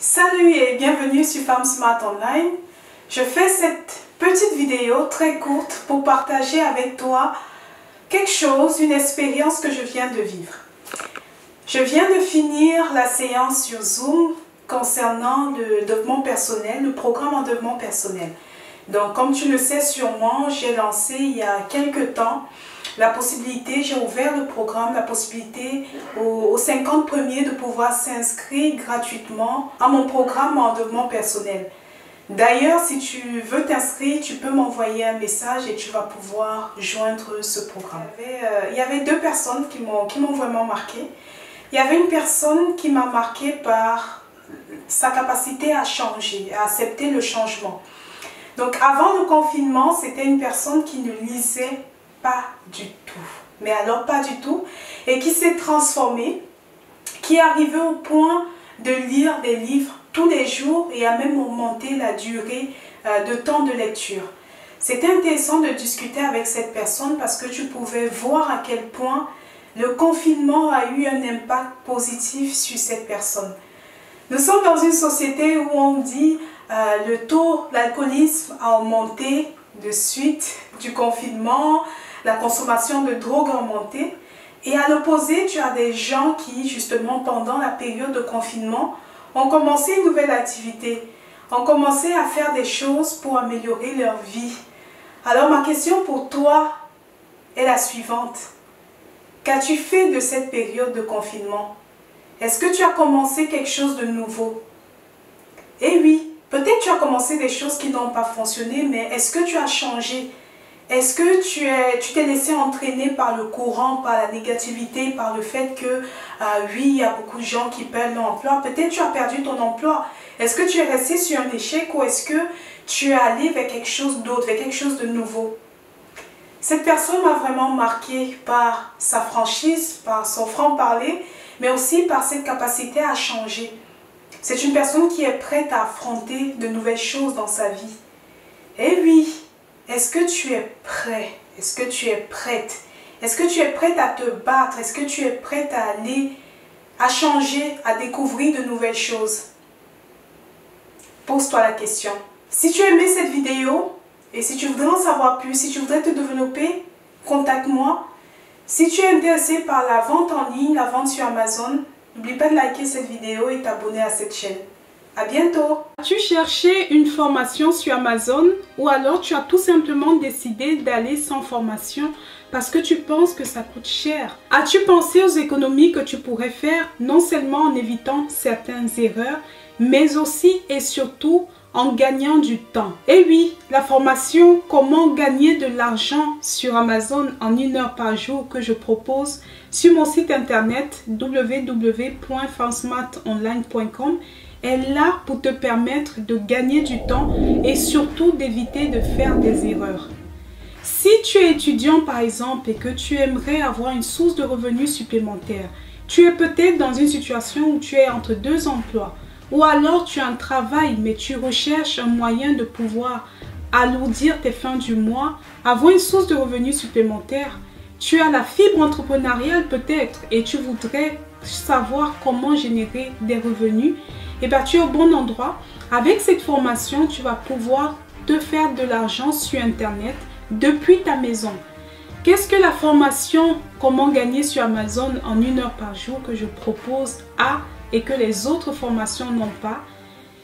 Salut et bienvenue sur Femme Smart Online. Je fais cette petite vidéo très courte pour partager avec toi quelque chose, une expérience que je viens de vivre. Je viens de finir la séance sur Zoom concernant le développement personnel, le programme en développement personnel. Donc, comme tu le sais sûrement, j'ai lancé il y a quelques temps la possibilité, j'ai ouvert le programme, la possibilité aux 50 premiers de pouvoir s'inscrire gratuitement à mon programme en développement personnel. D'ailleurs, si tu veux t'inscrire, tu peux m'envoyer un message et tu vas pouvoir joindre ce programme. Il y avait deux personnes qui m'ont vraiment marqué. Il y avait une personne qui m'a marqué par sa capacité à changer, à accepter le changement. Donc avant le confinement, c'était une personne qui ne lisait pas du tout, mais alors pas du tout, et qui s'est transformée, qui est arrivée au point de lire des livres tous les jours et a même augmenté la durée de temps de lecture. C'était intéressant de discuter avec cette personne parce que tu pouvais voir à quel point le confinement a eu un impact positif sur cette personne. Nous sommes dans une société où on dit le taux d'alcoolisme a augmenté de suite du confinement, la consommation de drogue a augmenté. Et à l'opposé, tu as des gens qui, justement, pendant la période de confinement, ont commencé une nouvelle activité, ont commencé à faire des choses pour améliorer leur vie. Alors ma question pour toi est la suivante. Qu'as-tu fait de cette période de confinement? Est-ce que tu as commencé quelque chose de nouveau? Eh oui, peut-être tu as commencé des choses qui n'ont pas fonctionné, mais est-ce que tu as changé? Est-ce que tu t'es laissé entraîner par le courant, par la négativité, par le fait que, oui, il y a beaucoup de gens qui perdent leur emploi. Peut-être tu as perdu ton emploi. Est-ce que tu es resté sur un échec ou est-ce que tu es allé vers quelque chose d'autre, vers quelque chose de nouveau? Cette personne m'a vraiment marqué par sa franchise, par son franc-parler, mais aussi par cette capacité à changer. C'est une personne qui est prête à affronter de nouvelles choses dans sa vie. Et oui, est-ce que tu es prêt? Est-ce que tu es prête? Est-ce que tu es prête à te battre? Est-ce que tu es prête à aller, à changer, à découvrir de nouvelles choses? Pose-toi la question. Si tu as aimé cette vidéo et si tu voudrais en savoir plus, si tu voudrais te développer, contacte-moi. Si tu es intéressé par la vente en ligne, la vente sur Amazon, n'oublie pas de liker cette vidéo et t'abonner à cette chaîne. À bientôt! As-tu cherché une formation sur Amazon ou alors tu as tout simplement décidé d'aller sans formation parce que tu penses que ça coûte cher? As-tu pensé aux économies que tu pourrais faire non seulement en évitant certaines erreurs, mais aussi et surtout en gagnant du temps? Et oui, la formation Comment gagner de l'argent sur Amazon en 1 heure par jour que je propose sur mon site internet www.femsmartonline.com est là pour te permettre de gagner du temps et surtout d'éviter de faire des erreurs. Si tu es étudiant par exemple et que tu aimerais avoir une source de revenus supplémentaire, tu es peut-être dans une situation où tu es entre deux emplois, ou alors tu as un travail mais tu recherches un moyen de pouvoir alourdir tes fins du mois, avoir une source de revenus supplémentaire. Tu as la fibre entrepreneuriale peut-être et tu voudrais savoir comment générer des revenus. Et bien tu es au bon endroit. Avec cette formation, tu vas pouvoir te faire de l'argent sur Internet depuis ta maison. Qu'est-ce que la formation Comment gagner sur Amazon en 1 heure par jour que je propose a et que les autres formations n'ont pas?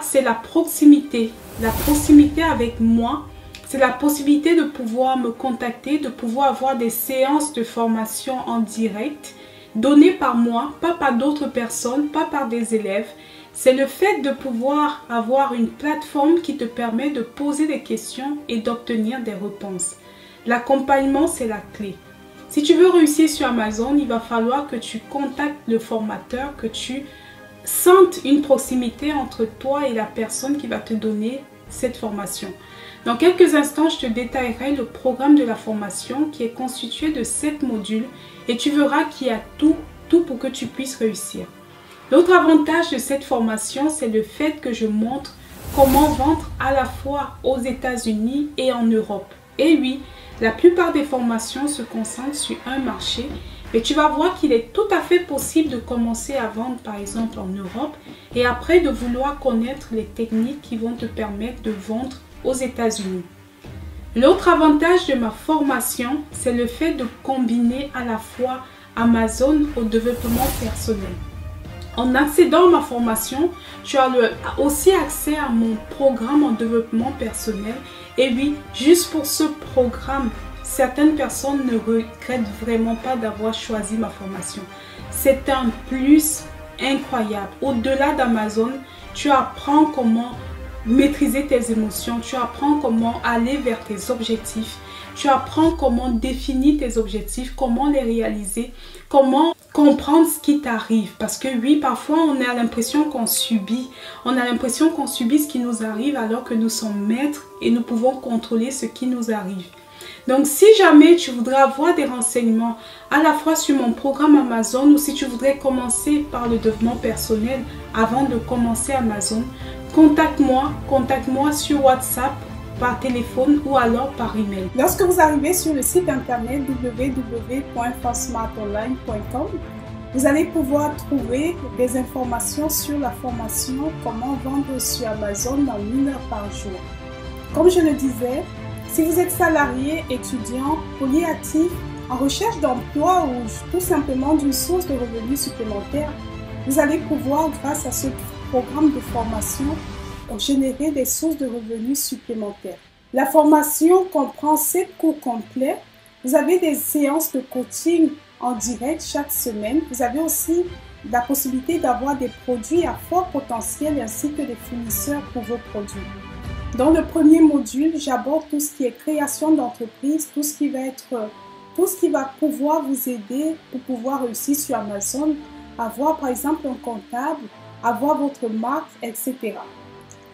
C'est la proximité. La proximité avec moi, c'est la possibilité de pouvoir me contacter, de pouvoir avoir des séances de formation en direct données par moi, pas par d'autres personnes, pas par des élèves. C'est le fait de pouvoir avoir une plateforme qui te permet de poser des questions et d'obtenir des réponses. L'accompagnement, c'est la clé. Si tu veux réussir sur Amazon, il va falloir que tu contactes le formateur, que tu sentes une proximité entre toi et la personne qui va te donner cette formation. Dans quelques instants, je te détaillerai le programme de la formation qui est constitué de 7 modules et tu verras qu'il y a tout pour que tu puisses réussir. L'autre avantage de cette formation, c'est le fait que je montre comment vendre à la fois aux États-Unis et en Europe. Et oui, la plupart des formations se concentrent sur un marché Mais tu vas voir qu'il est tout à fait possible de commencer à vendre par exemple en Europe et après de vouloir connaître les techniques qui vont te permettre de vendre aux États-Unis. L'autre avantage de ma formation, c'est le fait de combiner à la fois Amazon au développement personnel. En accédant à ma formation, tu as aussi accès à mon programme en développement personnel. Et oui, juste pour ce programme, certaines personnes ne regrettent vraiment pas d'avoir choisi ma formation. C'est un plus incroyable. Au-delà d'Amazon, tu apprends comment maîtriser tes émotions, tu apprends comment aller vers tes objectifs, tu apprends comment définir tes objectifs, comment les réaliser, comment comprendre ce qui t'arrive. Parce que oui, parfois on a l'impression qu'on subit, ce qui nous arrive alors que nous sommes maîtres et nous pouvons contrôler ce qui nous arrive. Donc si jamais tu voudrais avoir des renseignements à la fois sur mon programme Amazon ou si tu voudrais commencer par le développement personnel avant de commencer Amazon, contacte-moi sur WhatsApp, par téléphone ou alors par email. Lorsque vous arrivez sur le site internet www.femsmartonline.com, vous allez pouvoir trouver des informations sur la formation Comment vendre sur Amazon en 1 heure par jour. Comme je le disais, si vous êtes salarié, étudiant, polyactif, en recherche d'emploi ou tout simplement d'une source de revenus supplémentaires, vous allez pouvoir, grâce à ce programme de formation, générer des sources de revenus supplémentaires. La formation comprend 7 cours complets. Vous avez des séances de coaching en direct chaque semaine. Vous avez aussi la possibilité d'avoir des produits à fort potentiel ainsi que des fournisseurs pour vos produits. Dans le premier module, j'aborde tout ce qui est création d'entreprise, tout ce qui va pouvoir vous aider pour pouvoir réussir sur Amazon, avoir par exemple un comptable, avoir votre marque, etc.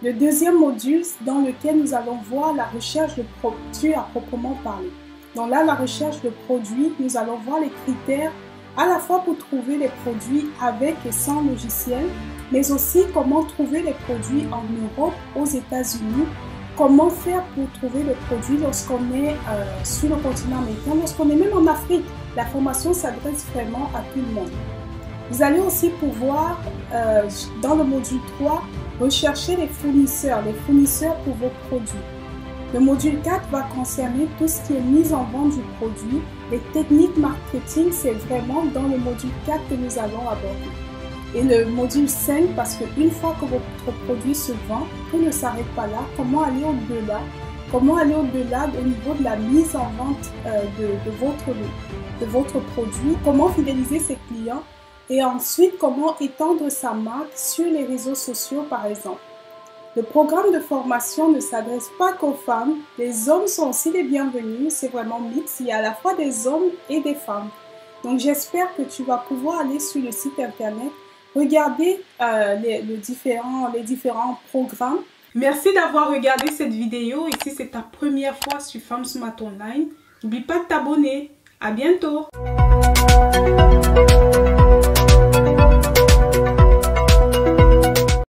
Le deuxième module dans lequel nous allons voir la recherche de produits à proprement parler. Donc là, la recherche de produits, nous allons voir les critères à la fois pour trouver les produits avec et sans logiciel, mais aussi comment trouver les produits en Europe, aux États-Unis, comment faire pour trouver les produits lorsqu'on est sur le continent américain, lorsqu'on est même en Afrique. La formation s'adresse vraiment à tout le monde. Vous allez aussi pouvoir, dans le module 3, rechercher les fournisseurs pour vos produits. Le module 4 va concerner tout ce qui est mise en vente du produit. Les techniques marketing, c'est vraiment dans le module 4 que nous allons aborder. Et le module 5, parce qu'une fois que votre produit se vend, tout ne s'arrête pas là. Comment aller au-delà au niveau de la mise en vente de votre produit, comment fidéliser ses clients et ensuite comment étendre sa marque sur les réseaux sociaux par exemple. Le programme de formation ne s'adresse pas qu'aux femmes, les hommes sont aussi les bienvenus, c'est vraiment mixte, il y a à la fois des hommes et des femmes. Donc j'espère que tu vas pouvoir aller sur le site internet, regarder les différents programmes. Merci d'avoir regardé cette vidéo et si c'est ta première fois sur Femmes Smart Online, n'oublie pas de t'abonner. À bientôt!